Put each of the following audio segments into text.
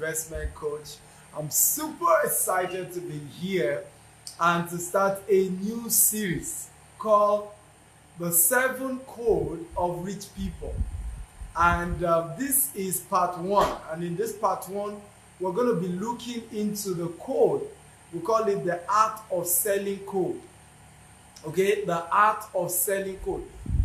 investment coach. I'm super excited to be here and to start a new series called The Seven Code of Rich People. And this is part one. And in this part one, we're going to be looking into the code. We call it the art of selling code. Okay, the art of selling code.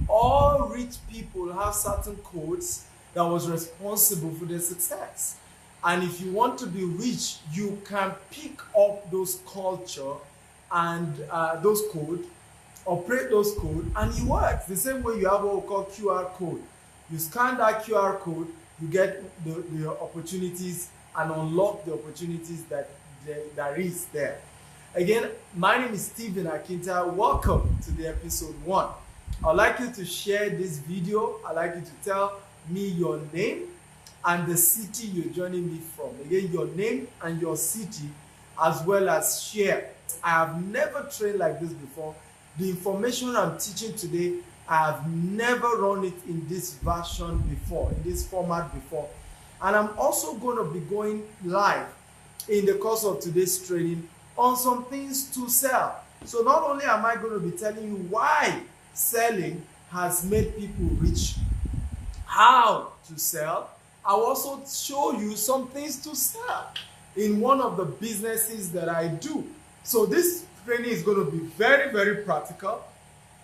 All rich people have certain codes that was responsible for their success. And if you want to be rich, you can pick up those culture and those code, operate those code, and it works. The same way you have what we call QR code. You scan that QR code, you get the opportunities and unlock the opportunities that is there. Again, my name is Stephen Akinta. Welcome to the episode 1. I'd like you to share this video. I'd like you to tell me your name and the city you're joining me from. Again, your name and your city, as well as share. I have never trained like this before. The information I'm teaching today, I have never run it in this version before, in this format before. And I'm also going to be going live in the course of today's training on some things to sell. So not only am I going to be telling you why selling has made people rich, how to sell, I'll also show you some things to sell in one of the businesses that I do. So this training is going to be very, very practical.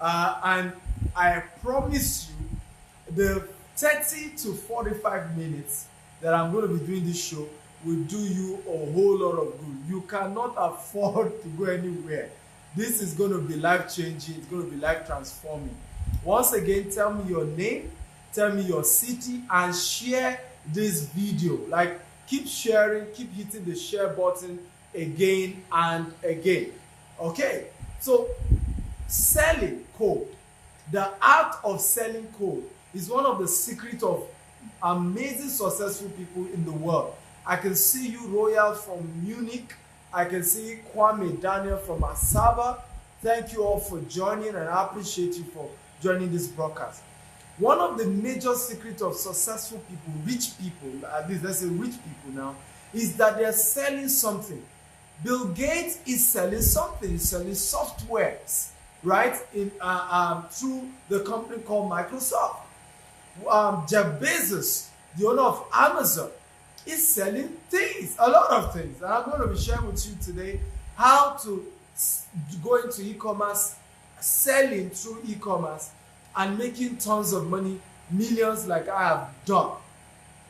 And I promise you the 30 to 45 minutes that I'm going to be doing this show will do you a whole lot of good. You cannot afford to go anywhere. This is going to be life-changing. It's going to be life-transforming. Once again, tell me your name, tell me your city, and share this video. Like, keep sharing, keep hitting the share button again and again. Okay, so selling code. The art of selling code is one of the secrets of amazing successful people in the world. I can see you, Royal from Munich. I can see Kwame Daniel from Asaba. Thank you all for joining, and I appreciate you for joining this broadcast. One of the major secrets of successful people, rich people, at least let's say rich people now, is that they're selling something. Bill Gates is selling something. He's selling softwares, right? Through the company called Microsoft. Jeff Bezos, the owner of Amazon, is selling things, a lot of things. And I'm going to be sharing with you today how to go into e-commerce, selling through e-commerce, and making tons of money, millions like I have done.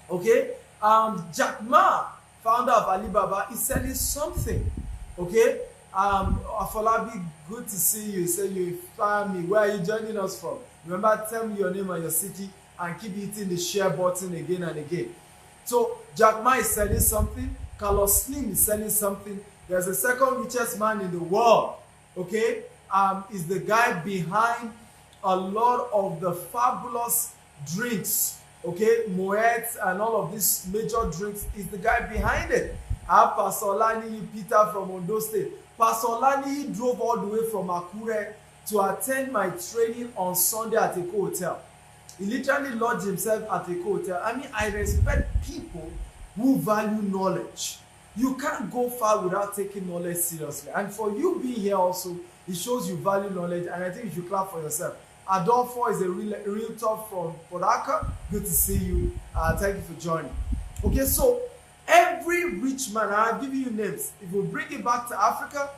Okay? Jack Ma, founder of Alibaba, is selling something. Okay? Afolabi, good to see you. Say you found me. Where are you joining us from? Remember, tell me your name and your city, and keep hitting the share button again and again. So Jack Ma is selling something. Carlos Slim is selling something. There's a second richest man in the world. Okay, is the guy behind a lot of the fabulous drinks. Okay, Moet and all of these major drinks is the guy behind it. I have Pastor Olani Peter from Ondo State. Pastor Olani drove all the way from Akure to attend my training on Sunday at Eko Hotel. He literally lodged himself at a hotel. I mean, I respect people who value knowledge. You can't go far without taking knowledge seriously. And for you being here also, it shows you value knowledge, and I think you should clap for yourself. Adolfo is a realtor from Port Harcourt. Good to see you. Thank you for joining. Okay, so every rich man, I'll give you names. If we bring it back to Africa,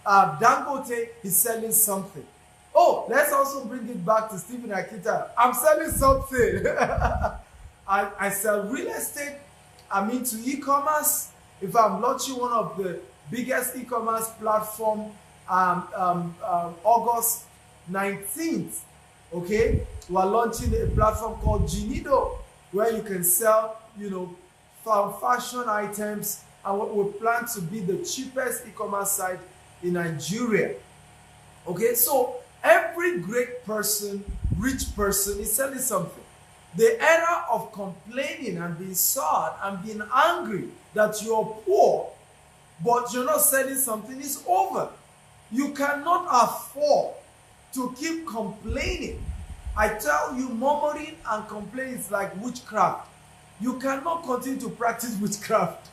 Dangote is selling something. Oh, let's also bring it back to Stephen Akita. I'm selling something. I sell real estate. I'm into e-commerce. If I'm launching one of the biggest e-commerce platform, August 19th, okay, we're launching a platform called Genido, where you can sell, fashion items, and we plan to be the cheapest e-commerce site in Nigeria. Okay, so every great person, rich person is selling something. The era of complaining and being sad and being angry that you're poor, but you're not selling something is over. You cannot afford to keep complaining. I tell you, murmuring and complaining is like witchcraft. You cannot continue to practice witchcraft.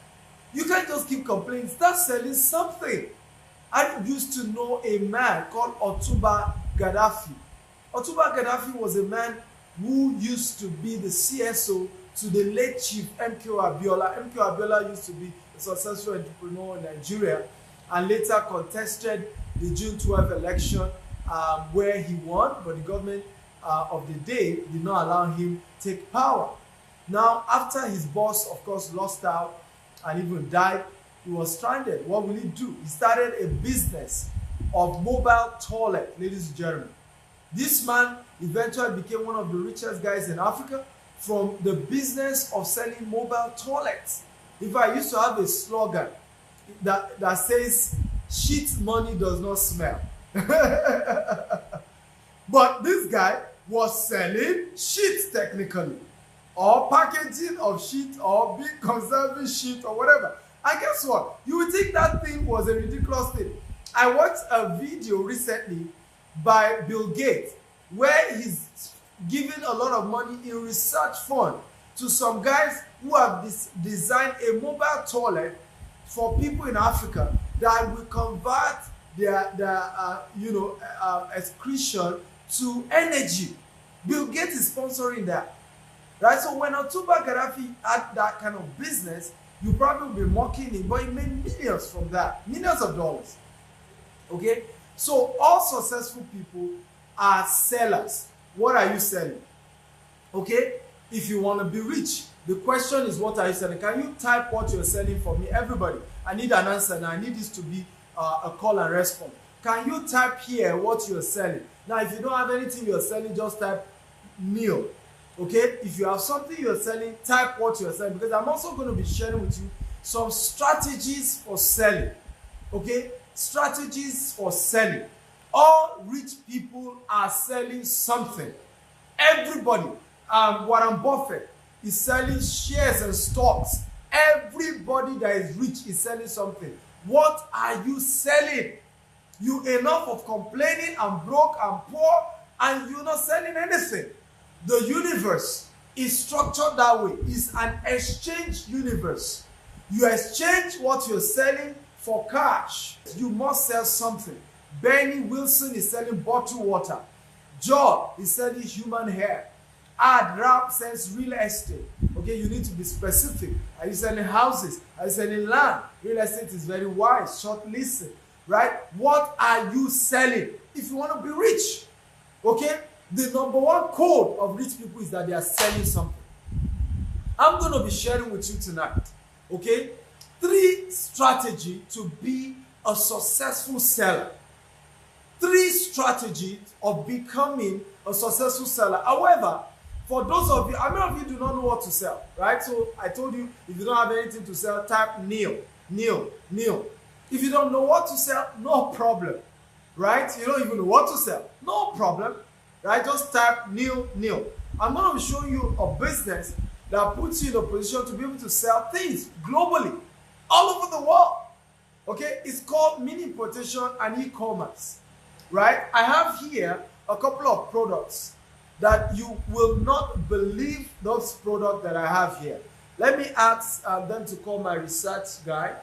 You can't just keep complaining. Start selling something. I used to know a man called Otumba Gaddafi. Otumba Gaddafi was a man who used to be the CSO to the late Chief MK Abiola. MK Abiola used to be a successful entrepreneur in Nigeria and later contested the June 12 election where he won, but the government of the day did not allow him to take power. Now, after his boss, of course, lost out and even died, he was stranded. What will he do? He started a business of mobile toilet, ladies and gentlemen. This man eventually became one of the richest guys in Africa from the business of selling mobile toilets. If I used to have a slogan that says, shit money does not smell. But this guy was selling shit technically, or packaging of shit, or big conserving shit, or whatever. And guess what? You would think that thing was a ridiculous thing. I watched a video recently by Bill Gates where he's giving a lot of money in research fund to some guys who have designed a mobile toilet for people in Africa that will convert their excretion to energy. Bill Gates is sponsoring that. Right? So when Otumba Gaddafi had that kind of business, you probably be mocking him, but he made millions from that, millions of dollars. Okay? So all successful people are sellers. What are you selling? Okay? If you want to be rich, the question is, what are you selling? Can you type what you're selling for me? Everybody, I need an answer now. I need this to be a call and response. Can you type here what you're selling? Now, if you don't have anything you're selling, just type nil. Okay? If you have something you're selling, type what you're selling, because I'm also going to be sharing with you some strategies for selling. Okay? Strategies for selling. All rich people are selling something. Everybody. Warren Buffett is selling shares and stocks. Everybody that is rich is selling something. What are you selling? You enough of complaining and broke and poor, and you're not selling anything. The universe is structured that way. It's an exchange universe. You exchange what you're selling for cash. You must sell something. Benny Wilson is selling bottled water. John is selling human hair. Rap sells real estate. Okay, you need to be specific. Are you selling houses? Are you selling land? Real estate is very wide. Short listen. Right? What are you selling? If you want to be rich, okay, the number one code of rich people is that they are selling something. I'm going to be sharing with you tonight, okay, 3 strategies to be a successful seller. 3 strategies of becoming a successful seller. However, for those of you, how many of you do not know what to sell, right? So I told you, if you don't have anything to sell, type nil. If you don't know what to sell, no problem, right? You don't even know what to sell, no problem, right? Just type nil. I'm going to be showing you a business that puts you in a position to be able to sell things globally, all over the world. Okay, it's called mini importation and e-commerce, right? I have here a couple of products that you will not believe those products that I have here. Let me ask them to call my research guy,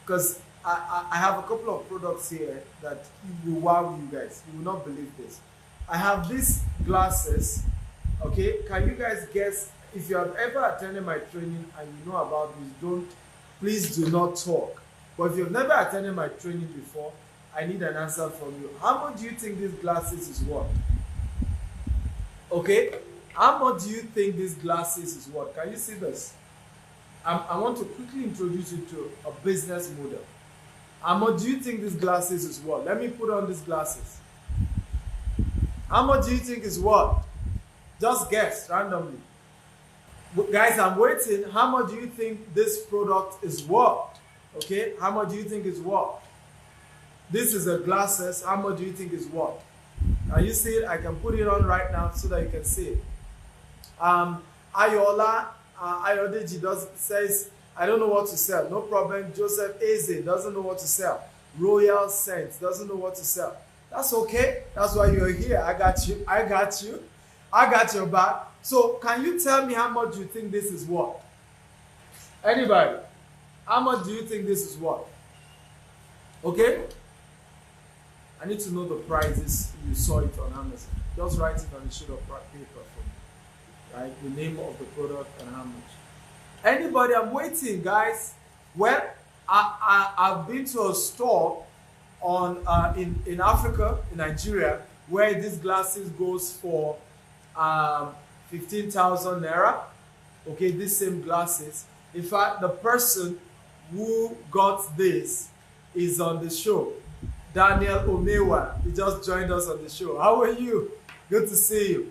because I have a couple of products here that will wow you guys. You will not believe this. I have these glasses. Okay, can you guys guess? If you have ever attended my training and you know about this, please do not talk. But if you've never attended my training before, I need an answer from you. How much do you think these glasses is worth? Okay, how much do you think these glasses is worth? Can you see this? I want to quickly introduce you to a business model. How much do you think these glasses is worth? Let me put on these glasses. How much do you think is worth? Just guess randomly. Guys, I'm waiting. How much do you think this product is worth? Okay, how much do you think is worth? This is the glasses. How much do you think is worth? Can you see it? I can put it on right now so that you can see it. Ayola Ayodeji says, I don't know what to sell. No problem. Joseph Eze doesn't know what to sell. Royal Saints doesn't know what to sell. That's okay. That's why you're here. I got you. I got your back. So can you tell me how much you think this is worth? Anybody? How much do you think this is worth? Okay? I need to know the prices. You saw it on Amazon. Just write it on a sheet of paper for me. Right? The name of the product and how much. Anybody? I'm waiting, guys. Well, I've been to a store in Africa, in Nigeria, where these glasses goes for 15,000 naira. Okay, these same glasses. In fact, the person who got this is on the show. Daniel Omewa. He just joined us on the show. How are you? Good to see you.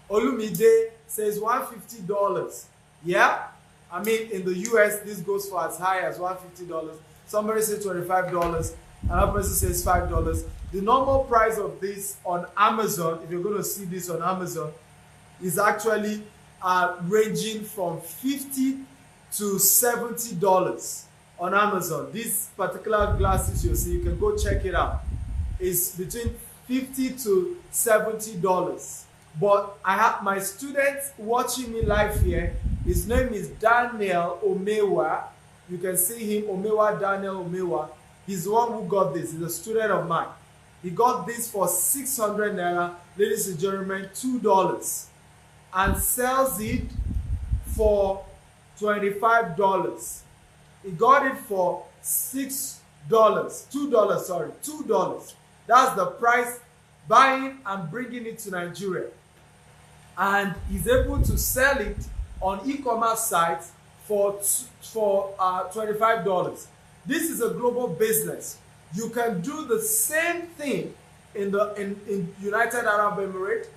Olumide says $150. Yeah? I mean, in the US, this goes for as high as $150. Somebody says $25. Another person says $5. The normal price of this on Amazon, if you're going to see this on Amazon, is actually ranging from $50 to $70 on Amazon. These particular glasses you see, you can go check it out. It's between $50 to $70. But I have my student watching me live here. His name is Daniel Omewa. You can see him, Omewa, Daniel Omewa. He's the one who got this. He's a student of mine. He got this for 600 naira, ladies and gentlemen, $2, and sells it for $25. He got it for $2. That's the price, buying and bringing it to Nigeria. And he's able to sell it on e-commerce sites for $25. This is a global business. You can do the same thing in United Arab Emirates.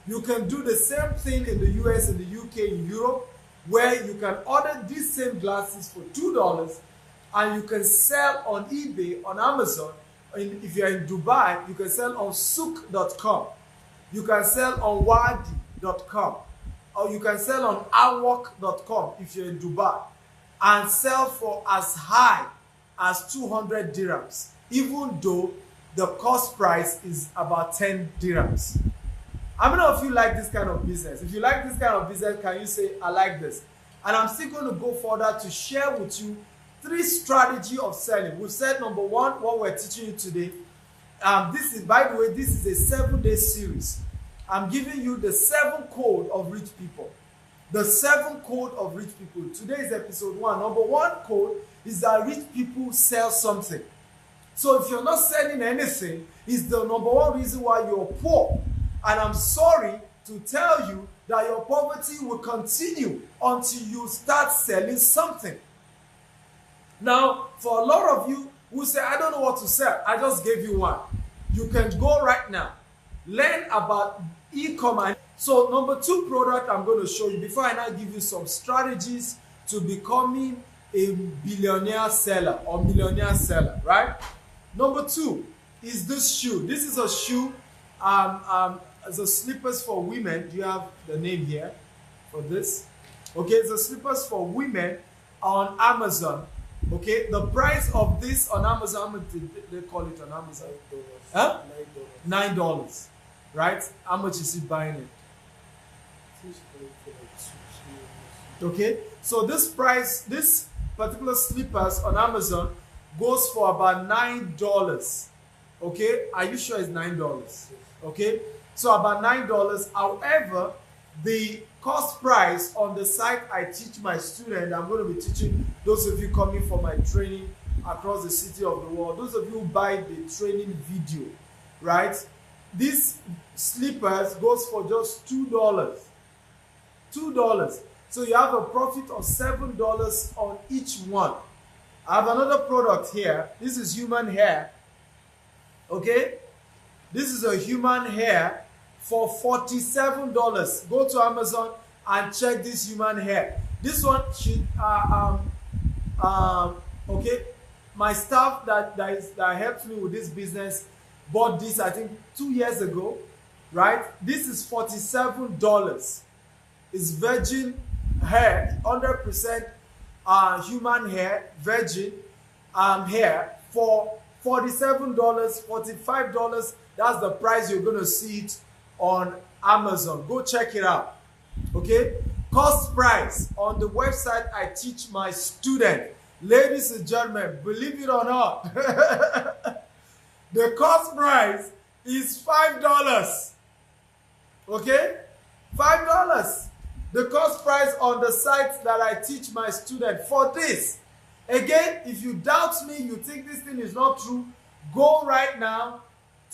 You can do the same thing in the US, in the UK, in Europe, where you can order these same glasses for $2 and you can sell on eBay, on Amazon. If you're in Dubai, you can sell on souk.com. You can sell on wadi.com. Or you can sell on awok.com if you're in Dubai and sell for as high as 200 dirhams, even though the cost price is about 10 dirhams. How many of you like this kind of business? If you like this kind of business, can you say, I like this? And I'm still going to go further to share with you 3 strategies of selling. We've said number 1, what we're teaching you today. This is, by the way, this is a 7-day series. I'm giving you the 7 code of rich people. The 7 code of rich people. Today is episode 1. Number 1 code is that rich people sell something. So if you're not selling anything, it's the number 1 reason why you're poor. And I'm sorry to tell you that your poverty will continue until you start selling something. Now, for a lot of you who say, I don't know what to sell, I just gave you one. You can go right now. Learn about e-commerce. So number 2 product I'm going to show you before I now give you some strategies to becoming a billionaire seller or millionaire seller, right? Number 2 is this shoe. This is a shoe, it's a slippers for women. Do you have the name here for this? Okay, it's a slippers for women on Amazon. Okay, the price of this on Amazon, how much did they call it on Amazon? Huh? $9. Right? How much is he buying it? Okay, so this price, this particular slippers on Amazon goes for about $9. Okay, are you sure it's $9? Okay, so about $9. However, the cost price on the site I teach my student, I'm going to be teaching those of you coming for my training across the city of the world, those of you who buy the training video, right? These slippers goes for just $2. $2. So you have a profit of $7 on each one. I have another product here. This is human hair. Okay? This is a human hair for $47. Go to Amazon and check this human hair. This one, okay, my staff that helped me with this business bought this, I think, 2 years ago, right? This is $47. It's virgin hair, 100% human hair, virgin hair for $47, $45. That's the price you're going to see it on Amazon. Go check it out. Okay, cost price on the website I teach my student. Ladies and gentlemen, believe it or not, the cost price is $5. Okay, $5. The cost price on the site that I teach my student for this. Again, if you doubt me, you think this thing is not true, go right now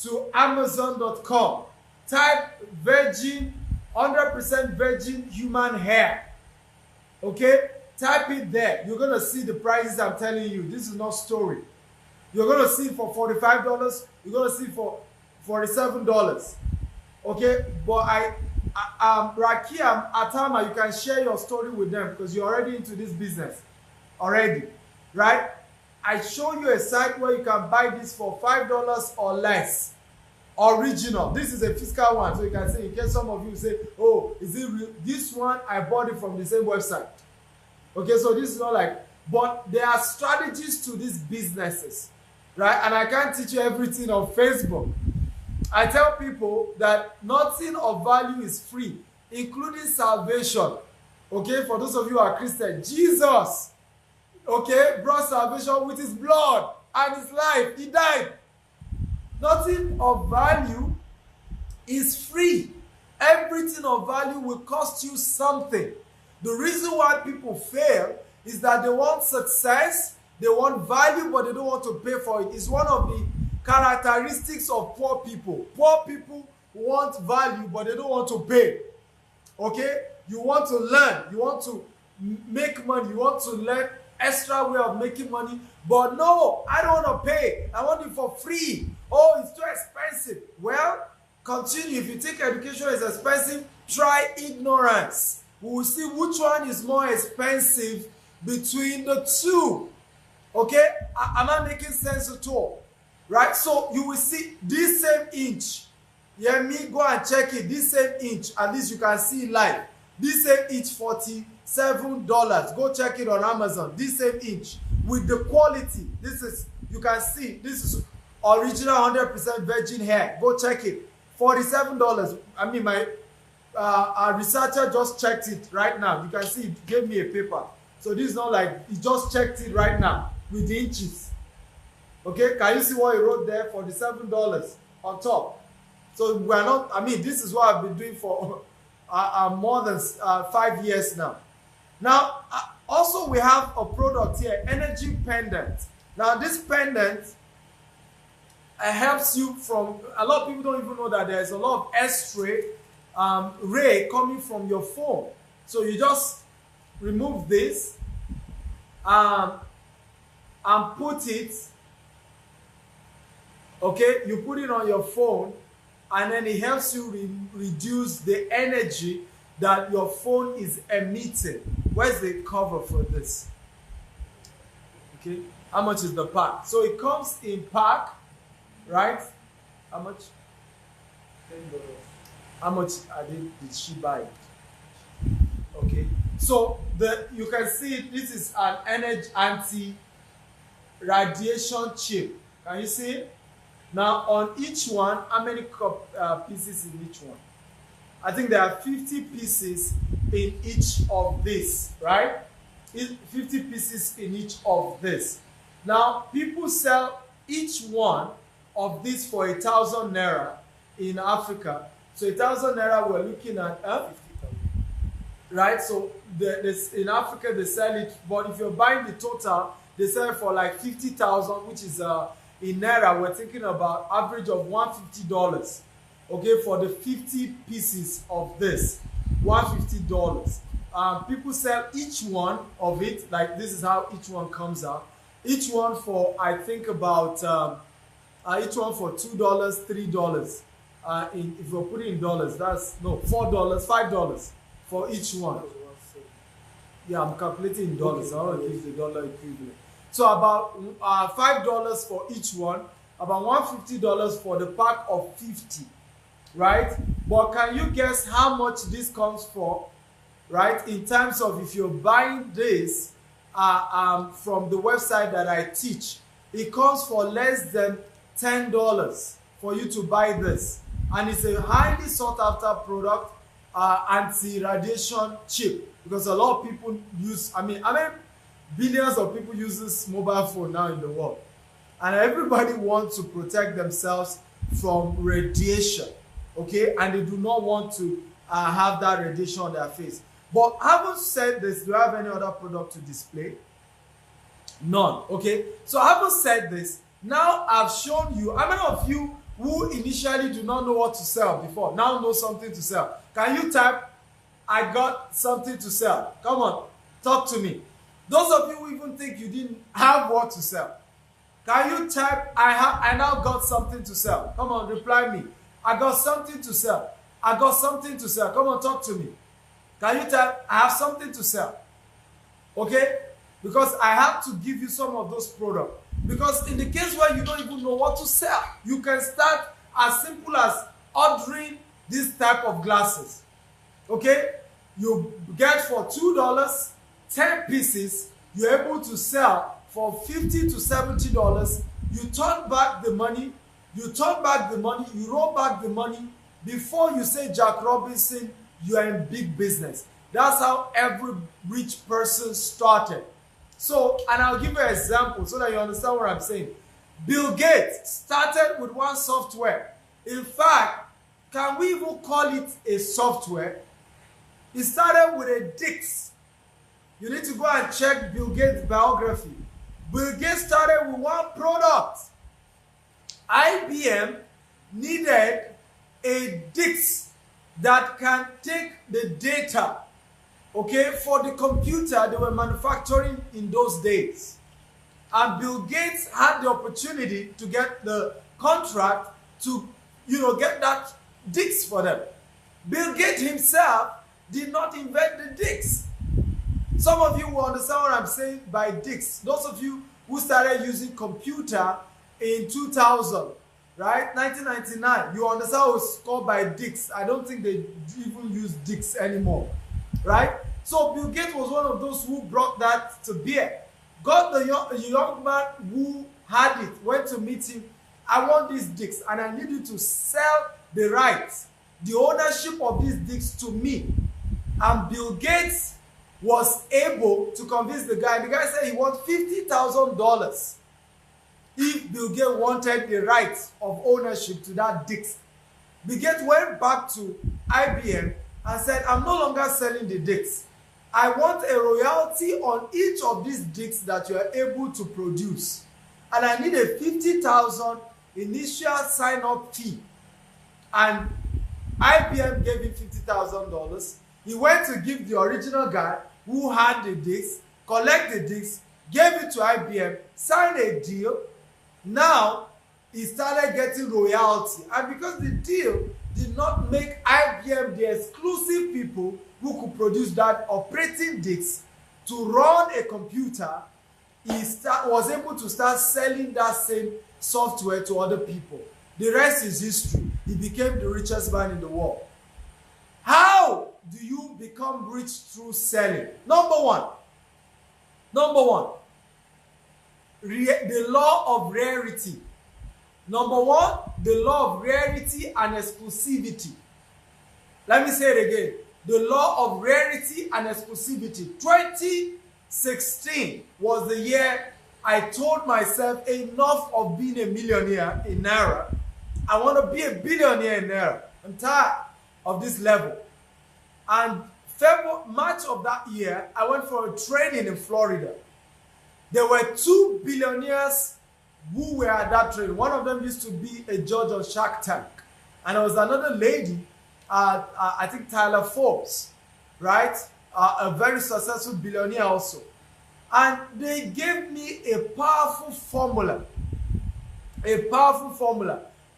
to Amazon.com. Type virgin, 100% virgin human hair. Okay? Type it there. You're going to see the prices I'm telling you. This is not story. You're going to see it for $45. You're going to see it for $47. Okay? But Rakia, Atama, you can share your story with them because you're already into this business. Already. Right? I show you a site where you can buy this for $5 or less. Original. This is a physical one. So you can say, in case some of you say, oh, is it real? This one, I bought it from the same website. Okay, so this is not like, but there are strategies to these businesses, right? And I can't teach you everything on Facebook. I tell people that nothing of value is free, including salvation. Okay, for those of you who are Christian, Jesus, okay, brought salvation with his blood and his life. He died. Nothing of value is free. Everything of value will cost you something. The reason why people fail is that they want success, they want value, but they don't want to pay for it. It's one of the characteristics of poor people. Poor people want value, but they don't want to pay. Okay? You want to learn, you want to make money, you want to learn extra way of making money, but no, I don't want to pay. I want it for free. Oh, it's too expensive. Well, continue. If you think education is expensive, try ignorance. We will see which one is more expensive between the two. Okay? Am I making sense at all? Right? So you will see this same inch. Yeah, me go and check it. This same inch, at least you can see live. This same inch, $47. Go check it on Amazon. This same inch with the quality. This is, you can see, this is original 100% virgin hair. Go check it. $47. I mean, my our researcher just checked it right now. You can see it gave me a paper. So this is not like he just checked it right now with the inches. Okay, can you see what he wrote there? $47 on top. So we're not, I mean, this is what I've been doing for more than 5 years now. Now, also we have a product here, energy pendant. Now this pendant helps you from, a lot of people don't even know that there's a lot of X-ray ray coming from your phone. So you just remove this and put it, okay, you put it on your phone and then it helps you reduce the energy that your phone is emitting. Where's the cover for this? Okay, how much is the pack? So it comes in pack, right? How much? $10. How much did she buy it? Okay, so you can see this is an energy anti-radiation chip. Can you see it? Now on each one, how many pieces in each one? I think there are 50 pieces in each of this, right? 50 pieces in each of this. Now people sell each one of this for 1,000 naira in Africa. So 1,000 naira we're looking at 50,000. Right? So in Africa they sell it, but if you're buying the total, they sell it for like 50,000, which is in naira we're thinking about average of $150. Okay, for the 50 pieces of this, $150. People sell each one of it, like this is how each one comes out. Each one for, I think about, each one for $2, $3. If you're putting in dollars, that's, no, $4, $5 for each one. Yeah, I'm calculating in dollars. I want to give the dollar equivalent. So about $5 for each one, about $150 for the pack of 50. Right? But can you guess how much this comes for? Right? In terms of if you're buying this from the website that I teach, it comes for less than $10 for you to buy this. And it's a highly sought after product. anti-radiation chip, because a lot of people use, I mean billions of people uses mobile phone now in the world, and everybody wants to protect themselves from radiation, okay, and they do not want to have that radiation on their face. But having said this, do I have any other product to display? None. Okay, so having said this, now I've shown you. How many of you who initially do not know what to sell before now know something to sell? Can you type, I got something to sell? Come on, talk to me. Those of you who even think you didn't have what to sell, can you type, I now got something to sell? Come on, reply me. I got something to sell. I got something to sell. Come on, talk to me. Can you type, I have something to sell? Okay? Because I have to give you some of those products. Because in the case where you don't even know what to sell, you can start as simple as ordering this type of glasses. Okay? You get for $2, 10 pieces, you're able to sell for $50 to $70. You turn back the money, you roll back the money. Before you say Jack Robinson, you are in big business. That's how every rich person started. So, and I'll give you an example so that you understand what I'm saying. Bill Gates started with one software. In fact, can we even call it a software? He started with a Dix. You need to go and check Bill Gates' biography. Bill Gates started with one product. IBM needed a Dix that can take the data, okay, for the computer they were manufacturing in those days. And Bill Gates had the opportunity to get the contract to, get that Dix for them. Bill Gates himself did not invent the Dix. Some of you will understand what I'm saying by Dix. Those of you who started using computer in 2000, right? 1999, you understand what was called by Dix. I don't think they even use Dix anymore, right? So Bill Gates was one of those who brought that to bear. Got the young man who had it, went to meet him. I want this Dix and I need you to sell the rights, the ownership of this Dix to me. And Bill Gates was able to convince the guy. The guy said he wants $50,000 if Bill Gates wanted the rights of ownership to that Dix. Bill Gates went back to IBM and said, I'm no longer selling the Dix. I want a royalty on each of these Dix that you are able to produce. And I need a $50,000 initial sign-up fee. And IBM gave him $50,000. He went to give the original guy who had the Dix, collect the Dix, gave it to IBM, signed a deal. Now, he started getting royalty. And because the deal did not make IBM the exclusive people who could produce that operating Dix to run a computer, he was able to start selling that same software to other people. The rest is history. He became the richest man in the world. How do you become rich through selling? Number one, the law of rarity. Number one, the law of rarity and exclusivity. Let me say it again. The law of rarity and exclusivity. 2016 was the year I told myself enough of being a millionaire in Naira. I want to be a billionaire in Naira. I'm tired of this level. And March of that year, I went for a training in Florida. There were 2 billionaires who were at that training. One of them used to be a judge on Shark Tank. And there was another lady, I think Tyler Forbes, right? A very successful billionaire also. And they gave me a powerful formula.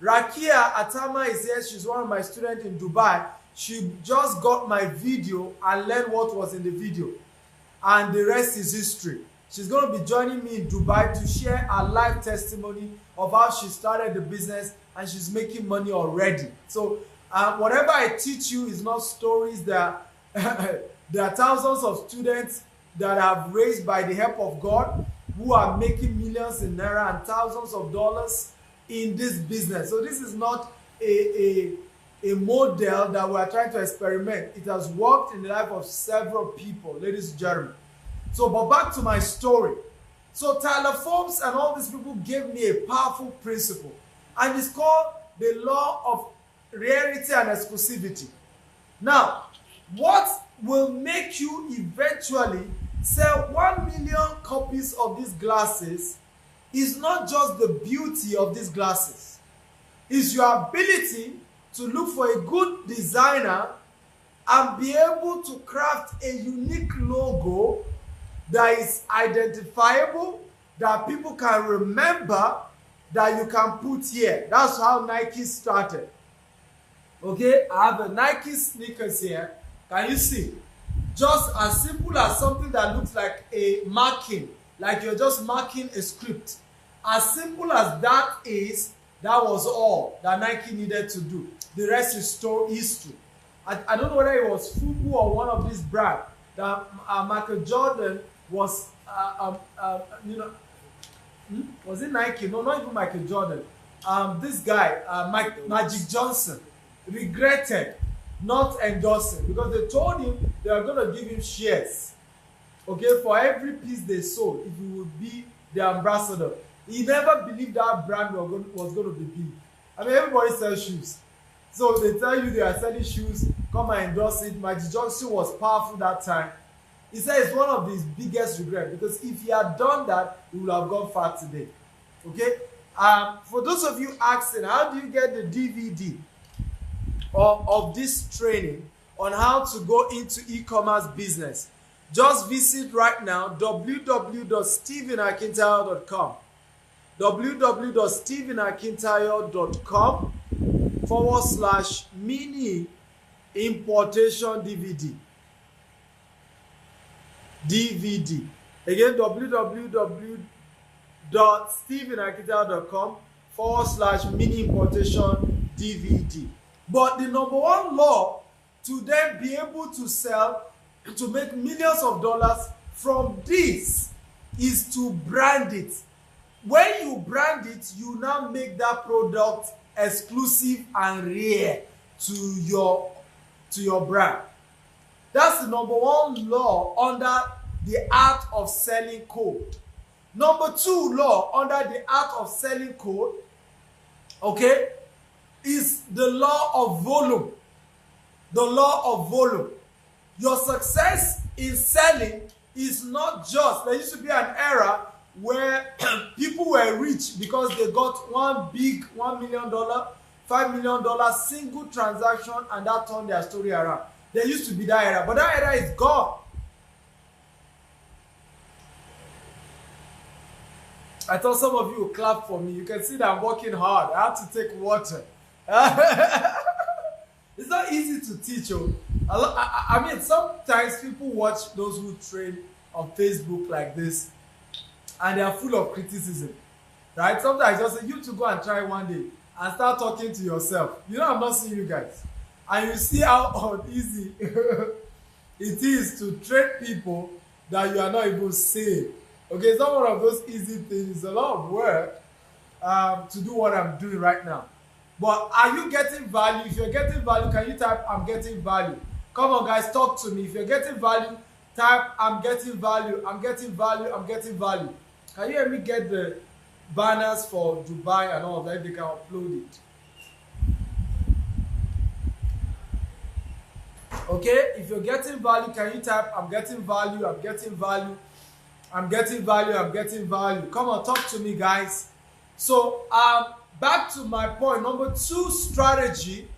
Rakia Atama is here. She's one of my students in Dubai. She just got my video and learned what was in the video. And the rest is history. She's going to be joining me in Dubai to share her life testimony of how she started the business and she's making money already. So whatever I teach you is not stories. There are thousands of students that I've raised by the help of God who are making millions in Naira and thousands of dollars in this business. So this is not a a model that we are trying to experiment. It has worked in the life of several people, ladies and gentlemen. So, but back to my story. So Tyler Forbes and all these people gave me a powerful principle, and it's called the law of rarity and exclusivity. Now, what will make you eventually sell 1 million copies of these glasses is not just the beauty of these glasses. It's your ability to look for a good designer and be able to craft a unique logo that is identifiable, that people can remember, that you can put here. That's how Nike started. Okay, I have a Nike sneakers here. Can you see? Just as simple as something that looks like a marking, like you're just marking a script. As simple as that is, that was all that Nike needed to do. The rest is history. I don't know whether it was Fubu or one of these brands that Michael Jordan was, was it Nike? No, not even Michael Jordan. This guy, Magic Johnson, regretted not endorsing because they told him they were going to give him shares, okay, for every piece they sold if he would be the ambassador. He never believed that brand was going to be big. I mean, everybody sells shoes. So they tell you they are selling shoes, come and endorse it. Magic Johnson was powerful that time. He said it's one of his biggest regrets because if he had done that, he would have gone far today. Okay? For those of you asking, how do you get the DVD of this training on how to go into e-commerce business? Just visit right now www.stephenakintayo.com www.stephenakintayo.com/mini importation DVD. Again, www.stephenakintayo.com/mini importation DVD. But the number one law to then be able to sell, to make millions of dollars from this, is to brand it. When you brand it, you now make that product exclusive and rare to your brand. That's the number one law under the art of selling code. Number two law under the art of selling code, okay, is the law of volume. The law of volume. Your success in selling is not just, there used to be an era where people were rich because they got one big $1 million, $5 million single transaction, and that turned their story around. There used to be that era, but that era is gone. I thought some of you would clap for me. You can see that I'm working hard. I have to take water. It's not easy to teach. I mean, sometimes people watch those who train on Facebook like this, and they are full of criticism, right? Sometimes I just say, you to go and try one day and start talking to yourself. You know, I'm not seeing you guys. And you see how uneasy it is to train people that you are not even seeing. Okay, it's not one of those easy things. It's a lot of work to do what I'm doing right now. But are you getting value? If you're getting value, can you type, I'm getting value? Come on, guys, talk to me. If you're getting value, type, I'm getting value, I'm getting value, I'm getting value. Can you help me get the banners for Dubai and all of that? They can upload it. Okay, if you're getting value, can you type, I'm getting value, I'm getting value, I'm getting value, I'm getting value. Come on, talk to me, guys. So, back to my point. Number two strategy.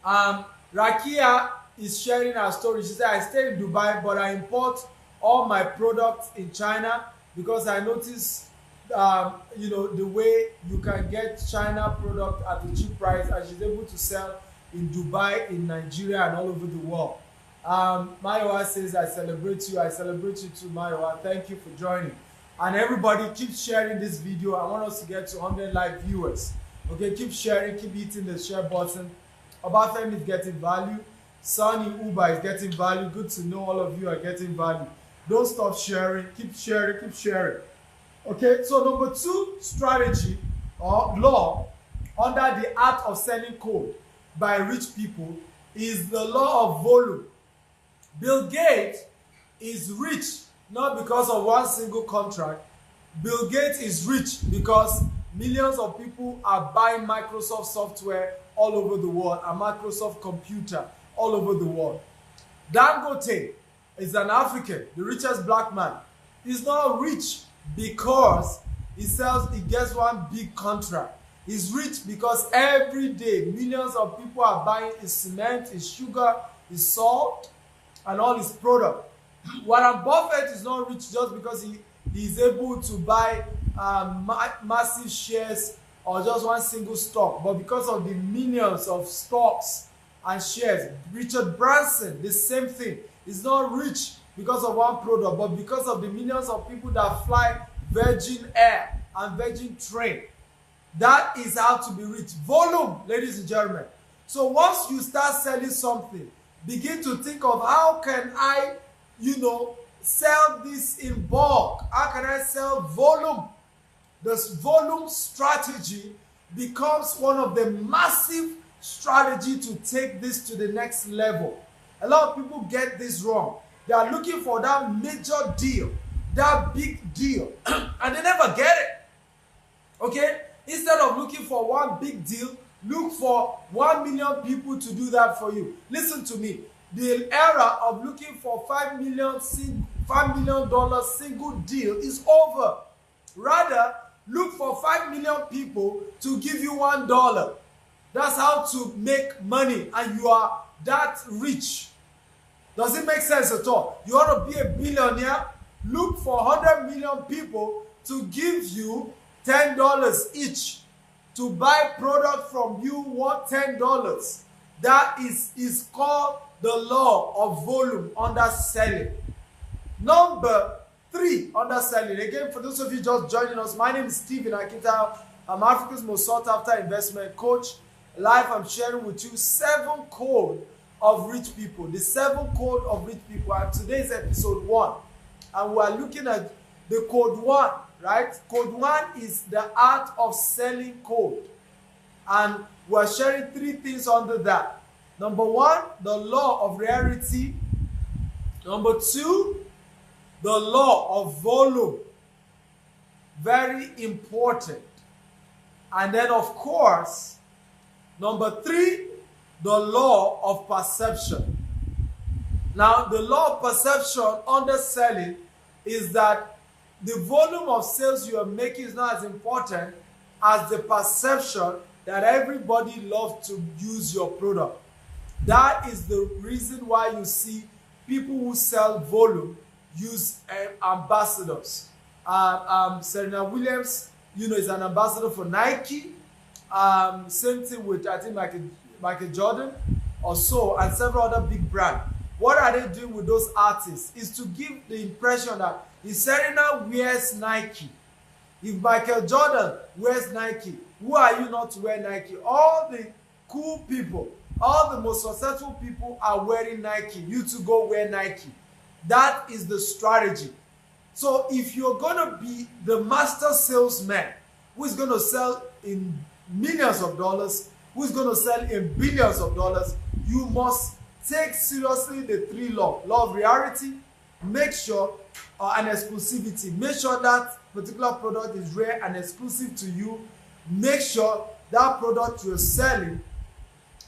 Rakia is sharing her story. She said, I stay in Dubai, but I import all my products in China because I noticed, the way you can get China product at a cheap price, and she's able to sell in Dubai, in Nigeria, and all over the world. Mayowa says, I celebrate you. I celebrate you too, Mayowa. Thank you for joining. And everybody, keep sharing this video. I want us to get to 100 live viewers. Okay, keep sharing, keep hitting the share button. Obafemi is getting value. Sunny Uba is getting value. Good to know all of you are getting value. Don't stop sharing. Keep sharing, keep sharing. Okay, so number two strategy or law under the art of selling code by rich people is the law of volume. Bill Gates is rich not because of one single contract. Bill Gates is rich because millions of people are buying Microsoft software all over the world and Microsoft computer all over the world. Dangote is an African, the richest black man. He's not rich because he gets one big contract. He's rich because every day millions of people are buying his cement, his sugar, his salt, and all his product. Warren Buffett is not rich just because he is able to buy massive shares or just one single stock, but because of the millions of stocks and shares. Richard Branson, the same thing. He's not rich because of one product, but because of the millions of people that fly Virgin Air and Virgin Train. That is how to be rich. Volume, ladies and gentlemen. So once you start selling something, begin to think of how can I, sell this in bulk? How can I sell volume? This volume strategy becomes one of the massive strategy to take this to the next level. A lot of people get this wrong. They are looking for that major deal, that big deal, and they never get it. Okay? Instead of looking for one big deal, look for 1 million people to do that for you. Listen to me. The era of looking for $5 million single deal is over. Rather, look for 5 million people to give you $1. That's how to make money, and you are that rich. Does it make sense at all? You want to be a billionaire? Look for 100 million people to give you $10 each to buy product from you worth $10. That is called the law of volume, underselling. Number 3, underselling. Again, for those of you just joining us, my name is Stephen Akita. I'm Africa's most sought after investment coach. Live, I'm sharing with you 7 code of rich people. The 7 code of rich people. And today's episode 1. And we are looking at the code 1, right? Code 1 is the art of selling code. And we are sharing 3 things under that. Number 1, the law of rarity. Number 2, the law of volume. Very important. And then, of course, number 3, the law of perception. Now, the law of perception underselling is that the volume of sales you are making is not as important as the perception that everybody loves to use your product. That is the reason why you see people who sell volume use ambassadors. Serena Williams, is an ambassador for Nike. Same thing with, I think, Michael Jordan or so, and several other big brands. What are they doing with those artists? Is to give the impression that if Serena wears Nike, if Michael Jordan wears Nike, who are you not to wear Nike? All the cool people, all the most successful people are wearing Nike. You to go wear Nike. That is the strategy. So if you're going to be the master salesman who is going to sell in millions of dollars, who is going to sell in billions of dollars, you must take seriously the 3 laws. Law of rarity, make sure, and exclusivity. Make sure that particular product is rare and exclusive to you. Make sure that product you're selling,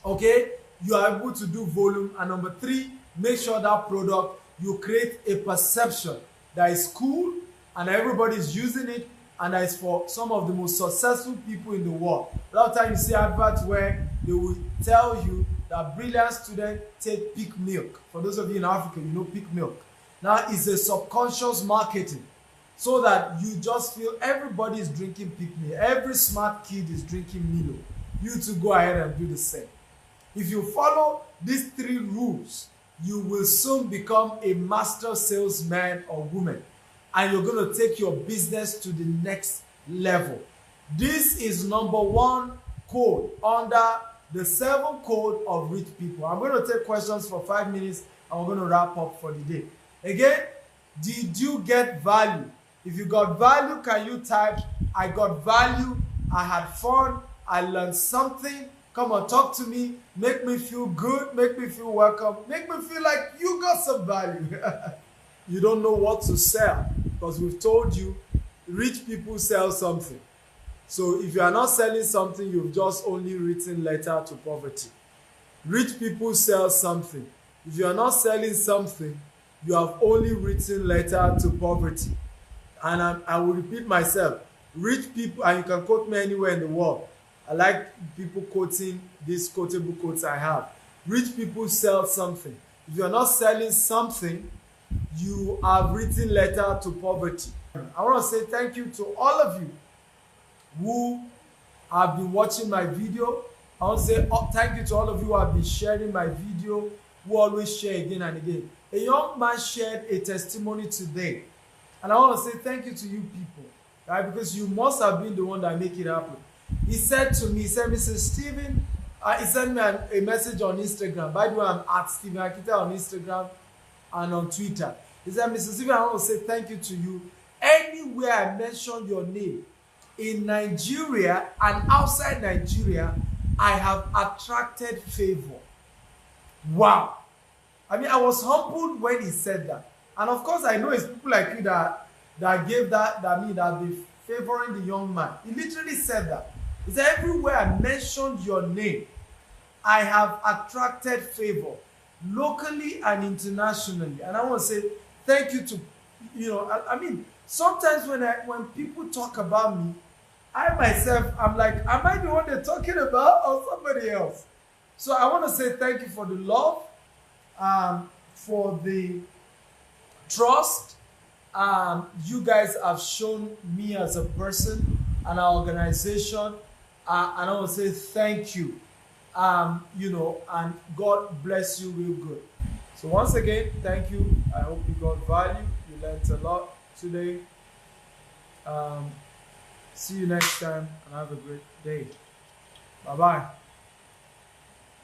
okay, you are able to do volume. And number 3, make sure that product, you create a perception that is cool and everybody is using it, and that is for some of the most successful people in the world. A lot of times you see adverts where they will tell you that brilliant students take peak milk. For those of you in Africa, you know peak milk. Now it's a subconscious marketing so that you just feel everybody is drinking peak milk. Every smart kid is drinking Milo. You to go ahead and do the same. If you follow these 3 rules, you will soon become a master salesman or woman, and you're going to take your business to the next level. This is number 1 code under the 7 code of rich people. I'm going to take questions for 5 minutes, and we're going to wrap up for the day. Again, did you get value? If you got value, can you type, I got value, I had fun, I learned something? Come on, talk to me, make me feel good, make me feel welcome, make me feel like you got some value. You don't know what to sell because we've told you rich people sell something. So if you are not selling something, you've just only written letter to poverty. Rich people sell something. If you are not selling something, you have only written letter to poverty. And I will repeat myself. Rich people, and you can quote me anywhere in the world. I like people quoting these quotable quotes I have. Rich people sell something. If you are not selling something, you have written letter to poverty. I want to say thank you to all of you who have been watching my video. I want to say thank you to all of you who have been sharing my video, who always share again and again. A young man shared a testimony today, and I want to say thank you to you people, right? Because you must have been the one that make it happen. He said to me, he said, Mr. Stephen, he sent me a message on Instagram. By the way, I'm at Stephen Akita on Instagram and on Twitter. He said, Mr. Stephen, I want to say thank you to you. Anywhere I mention your name, in Nigeria and outside Nigeria, I have attracted favor. Wow. I mean, I was humbled when he said that. And of course, I know it's people like you that gave that be favoring the young man. He literally said that. He said, everywhere I mentioned your name, I have attracted favor, locally and internationally. And I want to say thank you to, I mean, sometimes when people talk about me, I myself, I'm like, am I the one they're talking about or somebody else? So I want to say thank you for the love, for the trust you guys have shown me as a person and our organization. And I want to say thank you, and God bless you real good. So once again, thank you. I hope you got value. You learned a lot today. See you next time and have a great day. Bye-bye.